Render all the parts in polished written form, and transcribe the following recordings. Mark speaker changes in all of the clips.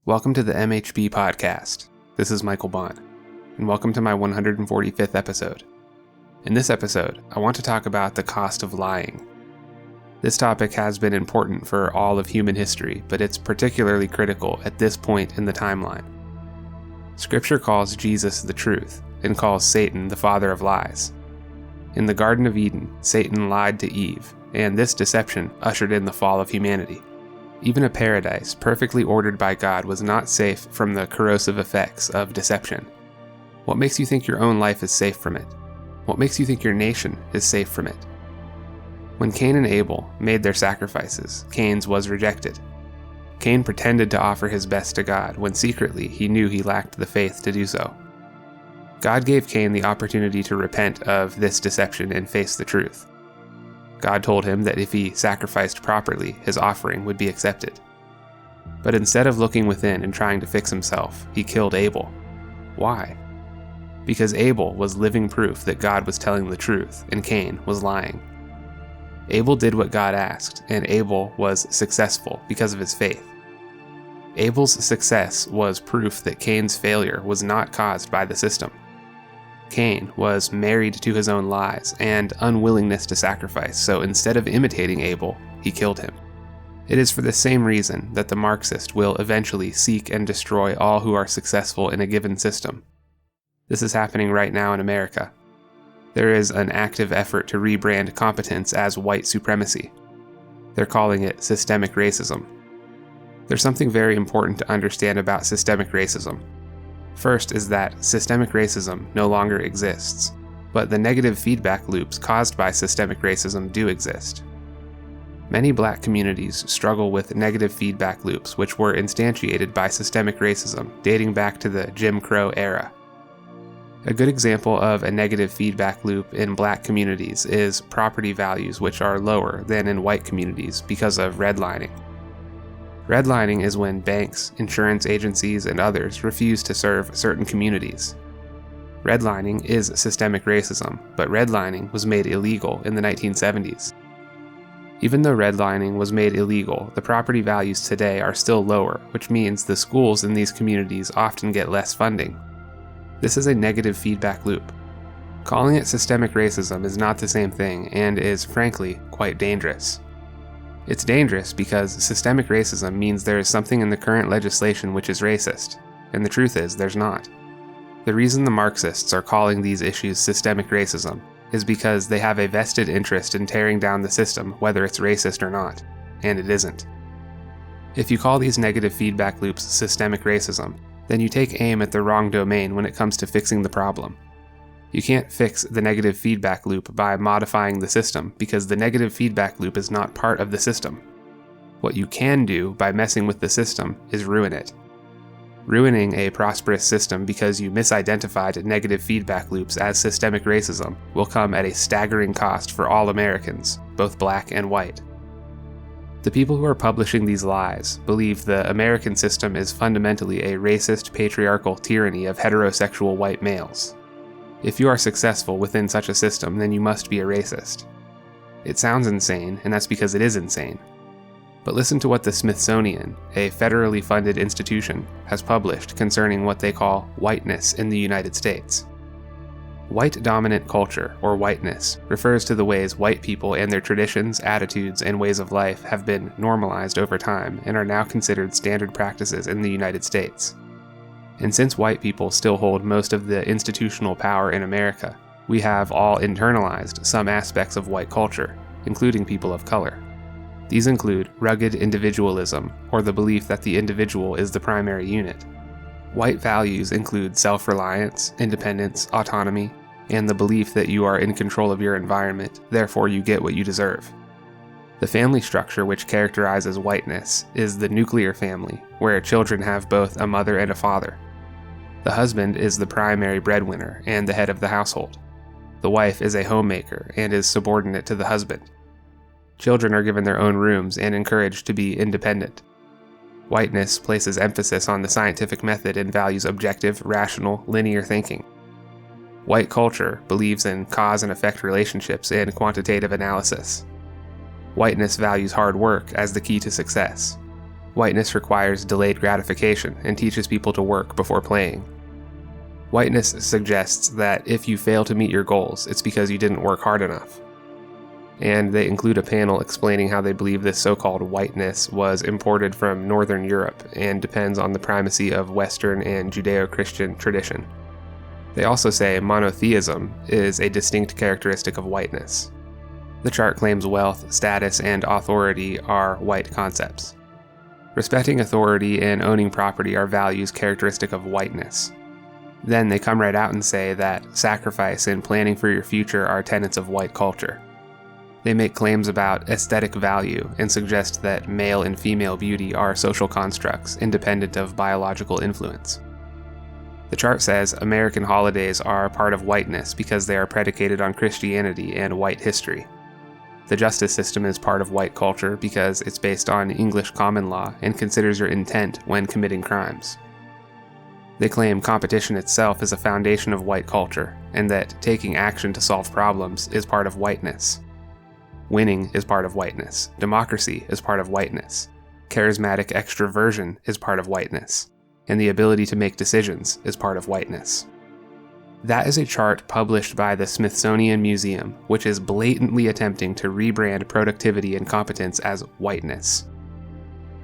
Speaker 1: Welcome to the MHB podcast. This is Michael Bond, and welcome to my 145th episode. In this episode, I want to talk about the cost of lying. This topic has been important for all of human history, but it's particularly critical at this point in the timeline. Scripture calls Jesus the truth, and calls Satan the father of lies. In the Garden of Eden, Satan lied to Eve, and this deception ushered in the fall of humanity. Even a paradise perfectly ordered by God was not safe from the corrosive effects of deception. What makes you think your own life is safe from it? What makes you think your nation is safe from it? When Cain and Abel made their sacrifices, Cain's was rejected. Cain pretended to offer his best to God when secretly he knew he lacked the faith to do so. God gave Cain the opportunity to repent of this deception and face the truth. God told him that if he sacrificed properly, his offering would be accepted. But instead of looking within and trying to fix himself, he killed Abel. Why? Because Abel was living proof that God was telling the truth and Cain was lying. Abel did what God asked, and Abel was successful because of his faith. Abel's success was proof that Cain's failure was not caused by the system. Cain was married to his own lies and unwillingness to sacrifice, so instead of imitating Abel, he killed him. It is for the same reason that the Marxist will eventually seek and destroy all who are successful in a given system. This is happening right now in America. There is an active effort to rebrand competence as white supremacy. They're calling it systemic racism. There's something very important to understand about systemic racism. First is that systemic racism no longer exists, but the negative feedback loops caused by systemic racism do exist. Many black communities struggle with negative feedback loops which were instantiated by systemic racism dating back to the Jim Crow era. A good example of a negative feedback loop in black communities is property values which are lower than in white communities because of redlining. Redlining is when banks, insurance agencies, and others refuse to serve certain communities. Redlining is systemic racism, but redlining was made illegal in the 1970s. Even though redlining was made illegal, the property values today are still lower, which means the schools in these communities often get less funding. This is a negative feedback loop. Calling it systemic racism is not the same thing and is, frankly, quite dangerous. It's dangerous because systemic racism means there is something in the current legislation which is racist, and the truth is there's not. The reason the Marxists are calling these issues systemic racism is because they have a vested interest in tearing down the system whether it's racist or not, and it isn't. If you call these negative feedback loops systemic racism, then you take aim at the wrong domain when it comes to fixing the problem. You can't fix the negative feedback loop by modifying the system because the negative feedback loop is not part of the system. What you can do by messing with the system is ruin it. Ruining a prosperous system because you misidentified negative feedback loops as systemic racism will come at a staggering cost for all Americans, both black and white. The people who are publishing these lies believe the American system is fundamentally a racist, patriarchal tyranny of heterosexual white males. If you are successful within such a system, then you must be a racist. It sounds insane, and that's because it is insane. But listen to what the Smithsonian, a federally funded institution, has published concerning what they call whiteness in the United States. White-dominant culture, or whiteness, refers to the ways white people and their traditions, attitudes, and ways of life have been normalized over time and are now considered standard practices in the United States. And since white people still hold most of the institutional power in America, we have all internalized some aspects of white culture, including people of color. These include rugged individualism, or the belief that the individual is the primary unit. White values include self-reliance, independence, autonomy, and the belief that you are in control of your environment, therefore you get what you deserve. The family structure which characterizes whiteness is the nuclear family, where children have both a mother and a father. The husband is the primary breadwinner and the head of the household. The wife is a homemaker and is subordinate to the husband. Children are given their own rooms and encouraged to be independent. Whiteness places emphasis on the scientific method and values objective, rational, linear thinking. White culture believes in cause and effect relationships and quantitative analysis. Whiteness values hard work as the key to success. Whiteness requires delayed gratification and teaches people to work before playing. Whiteness suggests that if you fail to meet your goals, it's because you didn't work hard enough. And they include a panel explaining how they believe this so-called whiteness was imported from Northern Europe and depends on the primacy of Western and Judeo-Christian tradition. They also say monotheism is a distinct characteristic of whiteness. The chart claims wealth, status, and authority are white concepts. Respecting authority and owning property are values characteristic of whiteness. Then they come right out and say that sacrifice and planning for your future are tenets of white culture. They make claims about aesthetic value and suggest that male and female beauty are social constructs independent of biological influence. The chart says American holidays are part of whiteness because they are predicated on Christianity and white history. The justice system is part of white culture because it's based on English common law and considers your intent when committing crimes. They claim competition itself is a foundation of white culture, and that taking action to solve problems is part of whiteness. Winning is part of whiteness. Democracy is part of whiteness. Charismatic extroversion is part of whiteness. And the ability to make decisions is part of whiteness. That is a chart published by the Smithsonian Museum, which is blatantly attempting to rebrand productivity and competence as whiteness.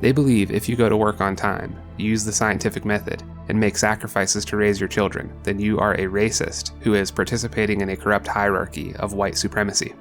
Speaker 1: They believe if you go to work on time, use the scientific method, and make sacrifices to raise your children, then you are a racist who is participating in a corrupt hierarchy of white supremacy.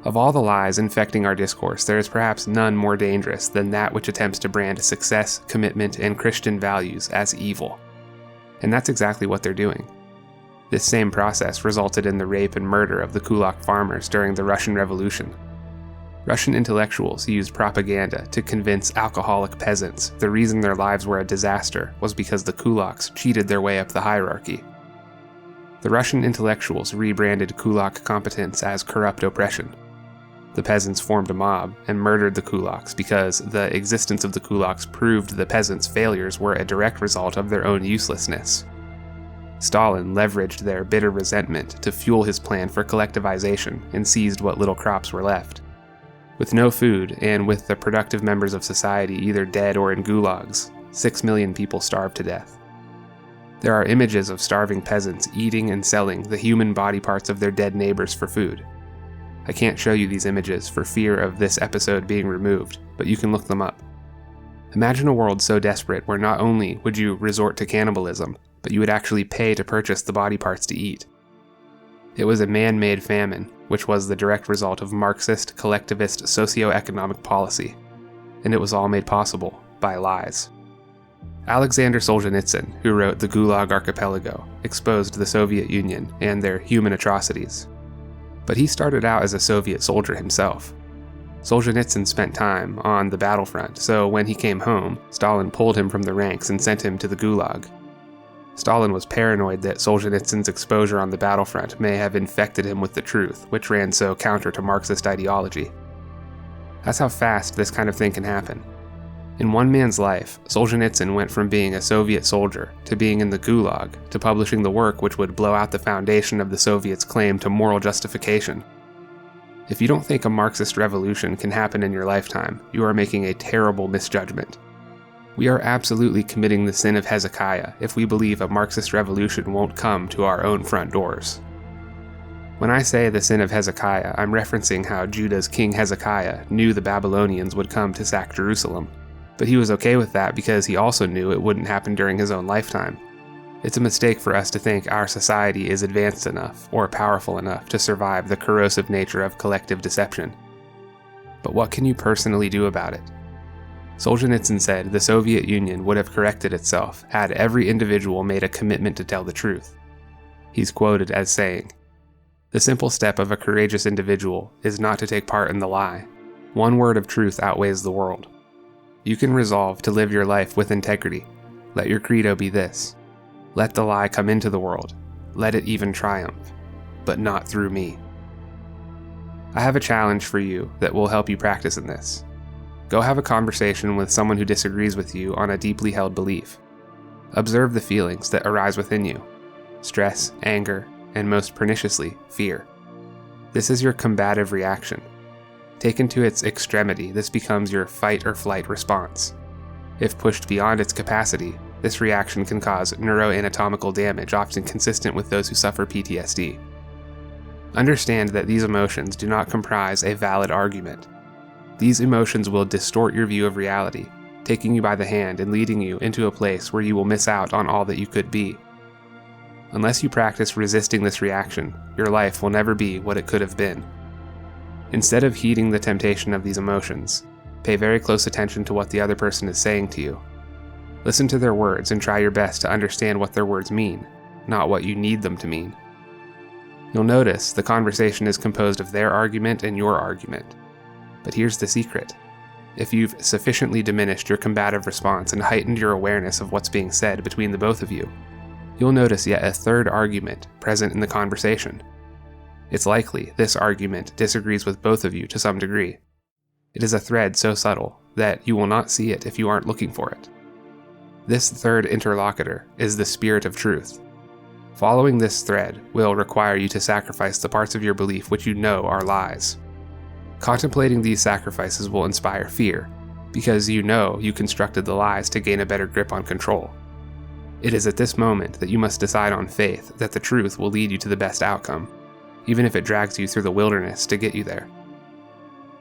Speaker 1: Of all the lies infecting our discourse, there is perhaps none more dangerous than that which attempts to brand success, commitment, and Christian values as evil. And that's exactly what they're doing. This same process resulted in the rape and murder of the kulak farmers during the Russian Revolution. Russian intellectuals used propaganda to convince alcoholic peasants the reason their lives were a disaster was because the kulaks cheated their way up the hierarchy. The Russian intellectuals rebranded kulak competence as corrupt oppression. The peasants formed a mob and murdered the kulaks because the existence of the kulaks proved the peasants' failures were a direct result of their own uselessness. Stalin leveraged their bitter resentment to fuel his plan for collectivization and seized what little crops were left. With no food, and with the productive members of society either dead or in gulags, 6 million people starved to death. There are images of starving peasants eating and selling the human body parts of their dead neighbors for food. I can't show you these images for fear of this episode being removed, but you can look them up. Imagine a world so desperate where not only would you resort to cannibalism, but you would actually pay to purchase the body parts to eat. It was a man-made famine, which was the direct result of Marxist, collectivist, socio-economic policy, and it was all made possible by lies. Alexander Solzhenitsyn, who wrote The Gulag Archipelago, exposed the Soviet Union and their human atrocities. But he started out as a Soviet soldier himself. Solzhenitsyn spent time on the battlefront, so when he came home, Stalin pulled him from the ranks and sent him to the Gulag. Stalin was paranoid that Solzhenitsyn's exposure on the battlefront may have infected him with the truth, which ran so counter to Marxist ideology. That's how fast this kind of thing can happen. In one man's life, Solzhenitsyn went from being a Soviet soldier to being in the Gulag to publishing the work which would blow out the foundation of the Soviets' claim to moral justification. If you don't think a Marxist revolution can happen in your lifetime, you are making a terrible misjudgment. We are absolutely committing the sin of Hezekiah if we believe a Marxist revolution won't come to our own front doors. When I say the sin of Hezekiah, I'm referencing how Judah's king Hezekiah knew the Babylonians would come to sack Jerusalem, but he was okay with that because he also knew it wouldn't happen during his own lifetime. It's a mistake for us to think our society is advanced enough or powerful enough to survive the corrosive nature of collective deception. But what can you personally do about it? Solzhenitsyn said the Soviet Union would have corrected itself had every individual made a commitment to tell the truth. He's quoted as saying, "The simple step of a courageous individual is not to take part in the lie. One word of truth outweighs the world. You can resolve to live your life with integrity. Let your credo be this: let the lie come into the world. Let it even triumph, but not through me." I have a challenge for you that will help you practice in this. Go have a conversation with someone who disagrees with you on a deeply held belief. Observe the feelings that arise within you: stress, anger, and most perniciously, fear. This is your combative reaction. Taken to its extremity, this becomes your fight or flight response. If pushed beyond its capacity, this reaction can cause neuroanatomical damage often consistent with those who suffer PTSD. Understand that these emotions do not comprise a valid argument. These emotions will distort your view of reality, taking you by the hand and leading you into a place where you will miss out on all that you could be. Unless you practice resisting this reaction, your life will never be what it could have been. Instead of heeding the temptation of these emotions, pay very close attention to what the other person is saying to you. Listen to their words and try your best to understand what their words mean, not what you need them to mean. You'll notice the conversation is composed of their argument and your argument. But here's the secret. If you've sufficiently diminished your combative response and heightened your awareness of what's being said between the both of you, you'll notice yet a third argument present in the conversation. It's likely this argument disagrees with both of you to some degree. It is a thread so subtle that you will not see it if you aren't looking for it. This third interlocutor is the spirit of truth. Following this thread will require you to sacrifice the parts of your belief which you know are lies. Contemplating these sacrifices will inspire fear, because you know you constructed the lies to gain a better grip on control. It is at this moment that you must decide on faith that the truth will lead you to the best outcome, even if it drags you through the wilderness to get you there.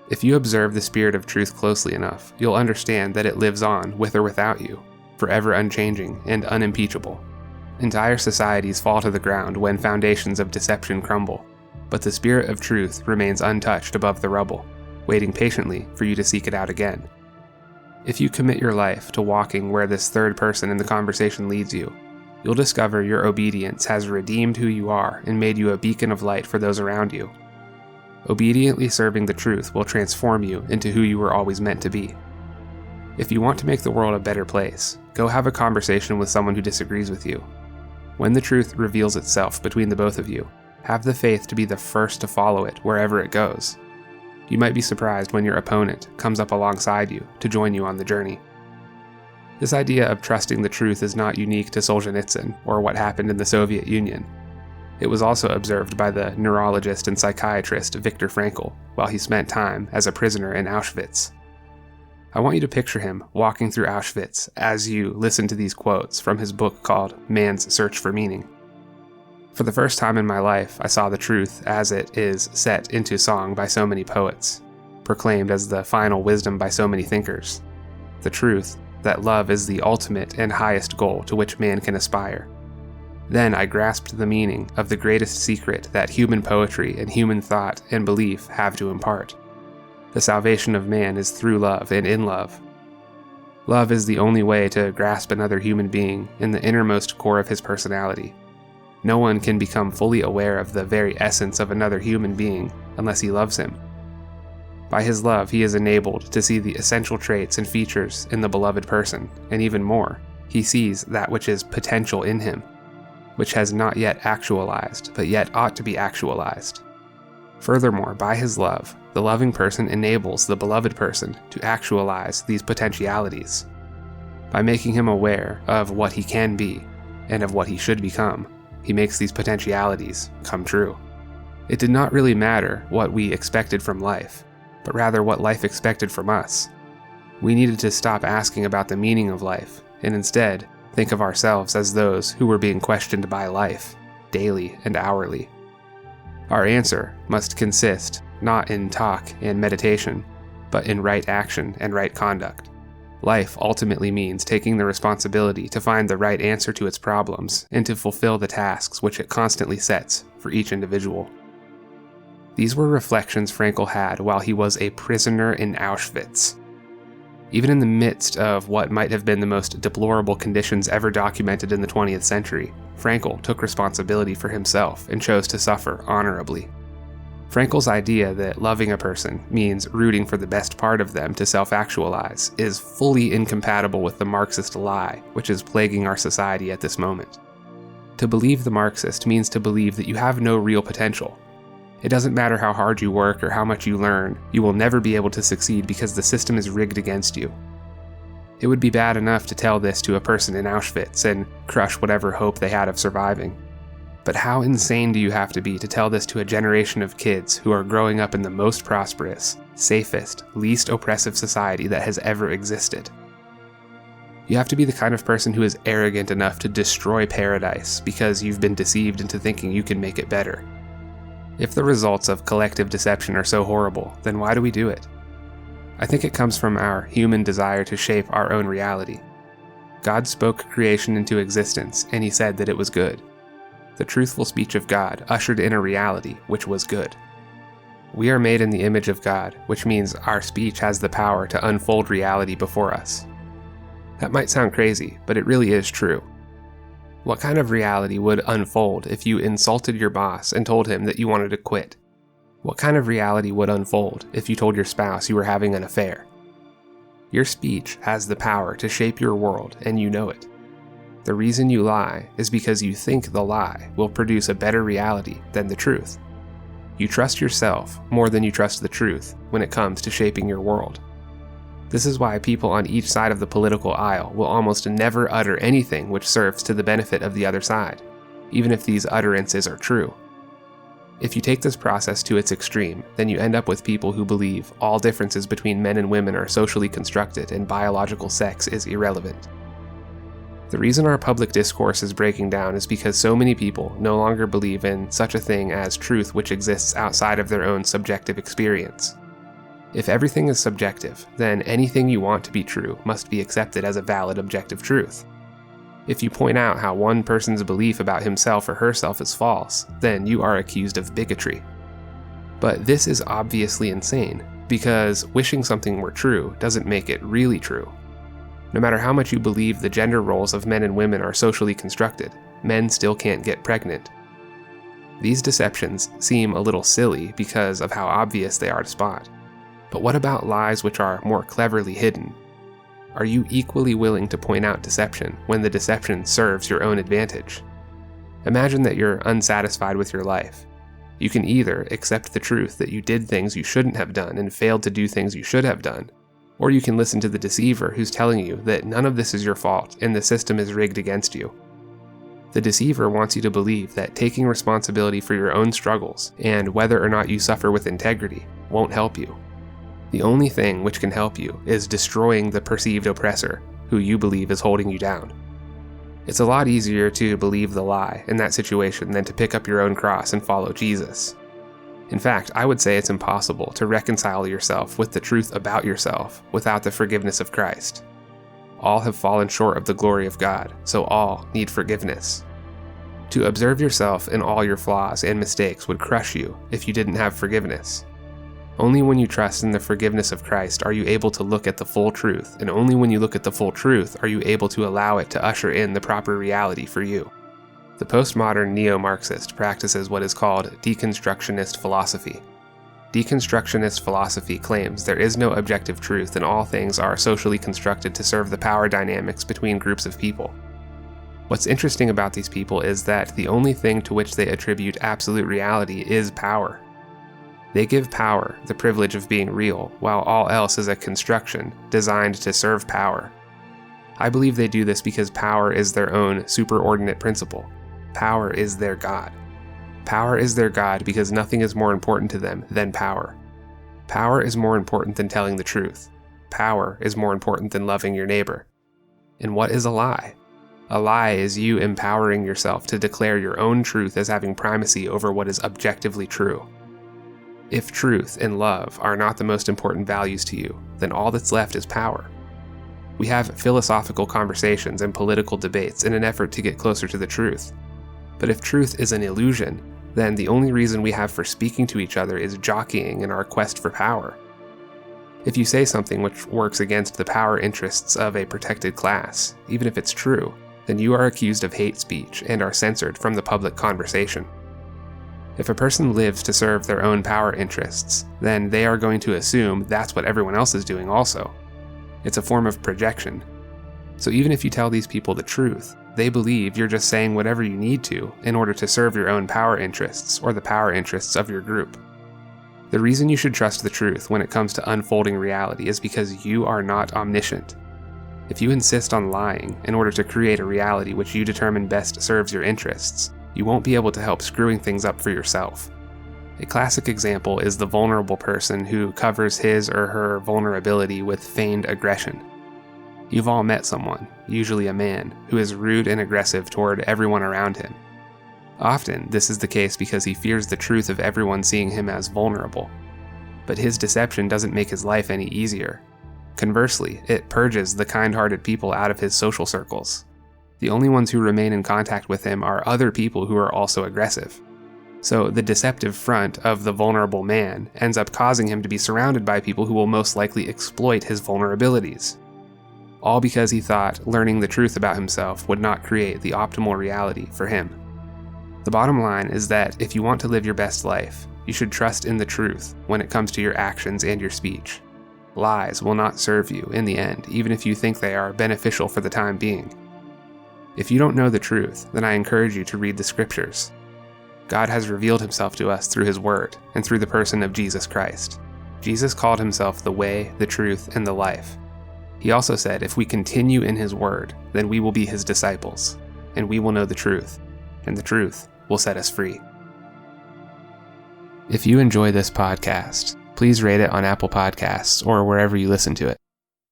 Speaker 1: If you observe the spirit of truth closely enough, you'll understand that it lives on, with or without you, forever unchanging and unimpeachable. Entire societies fall to the ground when foundations of deception crumble, but the spirit of truth remains untouched above the rubble, waiting patiently for you to seek it out again. If you commit your life to walking where this third person in the conversation leads you, you'll discover your obedience has redeemed who you are and made you a beacon of light for those around you. Obediently serving the truth will transform you into who you were always meant to be. If you want to make the world a better place, go have a conversation with someone who disagrees with you. When the truth reveals itself between the both of you, have the faith to be the first to follow it wherever it goes. You might be surprised when your opponent comes up alongside you to join you on the journey. This idea of trusting the truth is not unique to Solzhenitsyn or what happened in the Soviet Union. It was also observed by the neurologist and psychiatrist Viktor Frankl while he spent time as a prisoner in Auschwitz. I want you to picture him walking through Auschwitz as you listen to these quotes from his book called Man's Search for Meaning. For the first time in my life, I saw the truth as it is set into song by so many poets, proclaimed as the final wisdom by so many thinkers. The truth that love is the ultimate and highest goal to which man can aspire. Then I grasped the meaning of the greatest secret that human poetry and human thought and belief have to impart. The salvation of man is through love and in love. Love is the only way to grasp another human being in the innermost core of his personality. No one can become fully aware of the very essence of another human being unless he loves him. By his love, he is enabled to see the essential traits and features in the beloved person, and even more, he sees that which is potential in him, which has not yet actualized, but yet ought to be actualized. Furthermore, by his love, the loving person enables the beloved person to actualize these potentialities. By making him aware of what he can be and of what he should become, he makes these potentialities come true. It did not really matter what we expected from life, but rather what life expected from us. We needed to stop asking about the meaning of life, and instead think of ourselves as those who were being questioned by life, daily and hourly. Our answer must consist not in talk and meditation, but in right action and right conduct. Life ultimately means taking the responsibility to find the right answer to its problems and to fulfill the tasks which it constantly sets for each individual. These were reflections Frankl had while he was a prisoner in Auschwitz. Even in the midst of what might have been the most deplorable conditions ever documented in the 20th century, Frankl took responsibility for himself and chose to suffer honorably. Frankl's idea that loving a person means rooting for the best part of them to self-actualize is fully incompatible with the Marxist lie which is plaguing our society at this moment. To believe the Marxist means to believe that you have no real potential. It doesn't matter how hard you work or how much you learn, you will never be able to succeed because the system is rigged against you. It would be bad enough to tell this to a person in Auschwitz and crush whatever hope they had of surviving. But how insane do you have to be to tell this to a generation of kids who are growing up in the most prosperous, safest, least oppressive society that has ever existed? You have to be the kind of person who is arrogant enough to destroy paradise because you've been deceived into thinking you can make it better. If the results of collective deception are so horrible, then why do we do it? I think it comes from our human desire to shape our own reality. God spoke creation into existence, and he said that it was good. The truthful speech of God ushered in a reality which was good. We are made in the image of God, which means our speech has the power to unfold reality before us. That might sound crazy, but it really is true. What kind of reality would unfold if you insulted your boss and told him that you wanted to quit? What kind of reality would unfold if you told your spouse you were having an affair? Your speech has the power to shape your world, and you know it. The reason you lie is because you think the lie will produce a better reality than the truth. You trust yourself more than you trust the truth when it comes to shaping your world. This is why people on each side of the political aisle will almost never utter anything which serves to the benefit of the other side, even if these utterances are true. If you take this process to its extreme, then you end up with people who believe all differences between men and women are socially constructed and biological sex is irrelevant. The reason our public discourse is breaking down is because so many people no longer believe in such a thing as truth which exists outside of their own subjective experience. If everything is subjective, then anything you want to be true must be accepted as a valid objective truth. If you point out how one person's belief about himself or herself is false, then you are accused of bigotry. But this is obviously insane, because wishing something were true doesn't make it really true. No matter how much you believe the gender roles of men and women are socially constructed, men still can't get pregnant. These deceptions seem a little silly because of how obvious they are to spot. But what about lies which are more cleverly hidden? Are you equally willing to point out deception when the deception serves your own advantage? Imagine that you're unsatisfied with your life. You can either accept the truth that you did things you shouldn't have done and failed to do things you should have done, or you can listen to the deceiver who's telling you that none of this is your fault and the system is rigged against you. The deceiver wants you to believe that taking responsibility for your own struggles and whether or not you suffer with integrity won't help you. The only thing which can help you is destroying the perceived oppressor who you believe is holding you down. It's a lot easier to believe the lie in that situation than to pick up your own cross and follow Jesus. In fact, I would say it's impossible to reconcile yourself with the truth about yourself without the forgiveness of Christ. All have fallen short of the glory of God, so all need forgiveness. To observe yourself in all your flaws and mistakes would crush you if you didn't have forgiveness. Only when you trust in the forgiveness of Christ are you able to look at the full truth, and only when you look at the full truth are you able to allow it to usher in the proper reality for you. The postmodern neo-Marxist practices what is called deconstructionist philosophy. Deconstructionist philosophy claims there is no objective truth and all things are socially constructed to serve the power dynamics between groups of people. What's interesting about these people is that the only thing to which they attribute absolute reality is power. They give power the privilege of being real, while all else is a construction designed to serve power. I believe they do this because power is their own superordinate principle. Power is their God. Power is their God because nothing is more important to them than power. Power is more important than telling the truth. Power is more important than loving your neighbor. And what is a lie? A lie is you empowering yourself to declare your own truth as having primacy over what is objectively true. If truth and love are not the most important values to you, then all that's left is power. We have philosophical conversations and political debates in an effort to get closer to the truth. But if truth is an illusion, then the only reason we have for speaking to each other is jockeying in our quest for power. If you say something which works against the power interests of a protected class, even if it's true, then you are accused of hate speech and are censored from the public conversation. If a person lives to serve their own power interests, then they are going to assume that's what everyone else is doing also. It's a form of projection. So even if you tell these people the truth, they believe you're just saying whatever you need to in order to serve your own power interests or the power interests of your group. The reason you should trust the truth when it comes to unfolding reality is because you are not omniscient. If you insist on lying in order to create a reality which you determine best serves your interests, you won't be able to help screwing things up for yourself. A classic example is the vulnerable person who covers his or her vulnerability with feigned aggression. You've all met someone, usually a man, who is rude and aggressive toward everyone around him. Often, this is the case because he fears the truth of everyone seeing him as vulnerable. But his deception doesn't make his life any easier. Conversely, it purges the kind-hearted people out of his social circles. The only ones who remain in contact with him are other people who are also aggressive. So the deceptive front of the vulnerable man ends up causing him to be surrounded by people who will most likely exploit his vulnerabilities. All because he thought learning the truth about himself would not create the optimal reality for him. The bottom line is that if you want to live your best life, you should trust in the truth when it comes to your actions and your speech. Lies will not serve you in the end, even if you think they are beneficial for the time being. If you don't know the truth, then I encourage you to read the scriptures. God has revealed himself to us through his word and through the person of Jesus Christ. Jesus called himself the way, the truth, and the life. He also said if we continue in his word, then we will be his disciples, and we will know the truth, and the truth will set us free. If you enjoy this podcast, please rate it on Apple Podcasts or wherever you listen to it.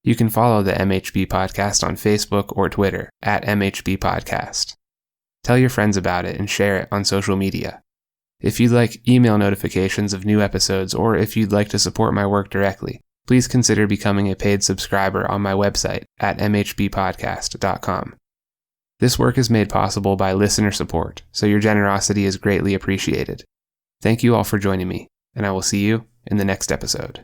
Speaker 1: You can follow the MHB podcast on Facebook or Twitter at MHB Podcast. Tell your friends about it and share it on social media. If you'd like email notifications of new episodes or if you'd like to support my work directly, please consider becoming a paid subscriber on my website at mhbpodcast.com. This work is made possible by listener support, so your generosity is greatly appreciated. Thank you all for joining me, and I will see you in the next episode.